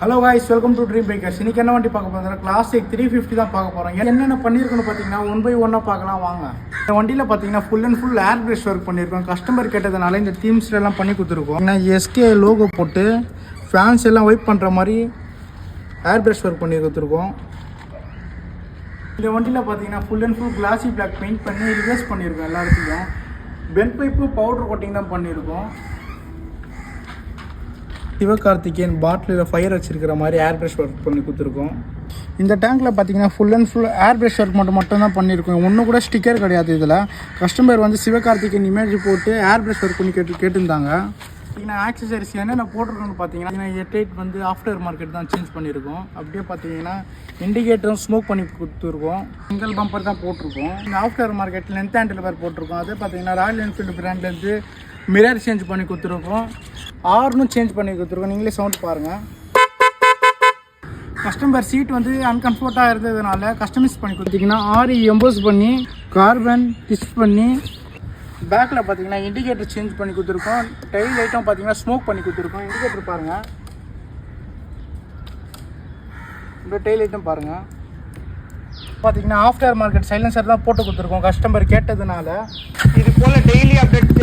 Hello guys, welcome to dream bikers. இன்றைக்கி என்ன வண்டி பார்க்க போகிறோம்? கிளாசிக் 350 தான் பார்க்க போகிறோம். என்னென்ன பண்ணியிருக்கோன்னு பார்த்தீங்கன்னா 1 by 1 பார்க்கலாம் வாங்க. இந்த வண்டியில் பார்த்தீங்கன்னா full and full air brush work பண்ணியிருக்கோம். கஸ்டமர் கேட்டதுனால இந்த தீம்ஸ்லாம் பண்ணி கொடுத்துருக்கோம். ஏன்னா எஸ்கே லோகோ போட்டு ஃபேன்ஸ் எல்லாம் ஒயிட் பண்ணுற மாதிரி ஏர் பிரஷ் ஒர்க் பண்ணி கொடுத்துருக்கோம். இந்த வண்டியில் பார்த்தீங்கன்னா full and full classy black paint பண்ணி ரிவர்ஸ் பண்ணியிருக்கோம். எல்லா இடத்துலையும் பென் பைப்பு பவுடர் கோட்டிங் தான் பண்ணியிருக்கோம். சிவகார்த்திகேயன் பாட்டிலில் ஃபயர் வச்சிருக்கிற மாதிரி ஏர் பிரஷ் ஒர்க் பண்ணி கொடுத்துருக்கோம். இந்த டேங்க்கில் பார்த்தீங்கன்னா full and full air brush work மட்டும் தான் பண்ணியிருக்கோம். ஒன்றும் கூட ஸ்டிக்கர் கிடையாது. இதில் கஸ்டமர் வந்து சிவகார்த்திகேயன் இமேஜ் போட்டு ஏர் பிரஷ் ஒர்க் பண்ணி கேட்டுருந்தாங்க. பார்த்தீங்கன்னா ஆக்சசரிஸ் என்னென்ன போட்டிருக்கோன்னு பார்த்தீங்கன்னா எட்டைட் வந்து ஆஃப்டர் மார்க்கெட் தான் சேஞ்ச் பண்ணியிருக்கோம். அப்படியே பார்த்தீங்கன்னா இண்டிகேட்டரும் ஸ்மோக் பண்ணி கொடுத்துருக்கோம். சிங்கிள் பம்பர் தான் போட்டிருக்கோம். இந்த ஆஃப்டர் மார்க்கெட் லென்த் ஹேண்டில் பேர் போட்டிருக்கோம். அதே பார்த்தீங்கன்னா ராயல் என்ஃபீல்டு பிராண்ட்லேருந்து மிரர் சேஞ்ச் பண்ணி கொடுத்துருக்கோம். ஆர்னும் சேஞ்ச் பண்ணி கொடுத்துருக்கோம். நீங்களே சவுண்ட் பாருங்கள். கஸ்டமர் சீட் வந்து அன்கம்ஃபர்ட்டாக இருந்ததுனால கஸ்டமைஸ் பண்ணி கொடுத்தீங்கன்னா ஆரி எம்போஸ் பண்ணி கார்பன் டிஸ்ட் பண்ணி பேக்கில் பார்த்தீங்கன்னா இண்டிகேட்டர் சேஞ்ச் பண்ணி கொடுத்துருக்கோம். டெயில் லைட்டும் பார்த்தீங்கன்னா ஸ்மோக் பண்ணி கொடுத்துருக்கோம். இண்டிகேட்டர் பாருங்கள், இந்த டெயில் லைட்டும் பாருங்கள். பார்த்தீங்கன்னா ஆஃப்டர் மார்க்கெட் சைலன்சர் தான் போட்டு கொடுத்துருக்கோம் கஸ்டமர் கேட்டதுனால. இது போல் டெய்லி அப்டேட்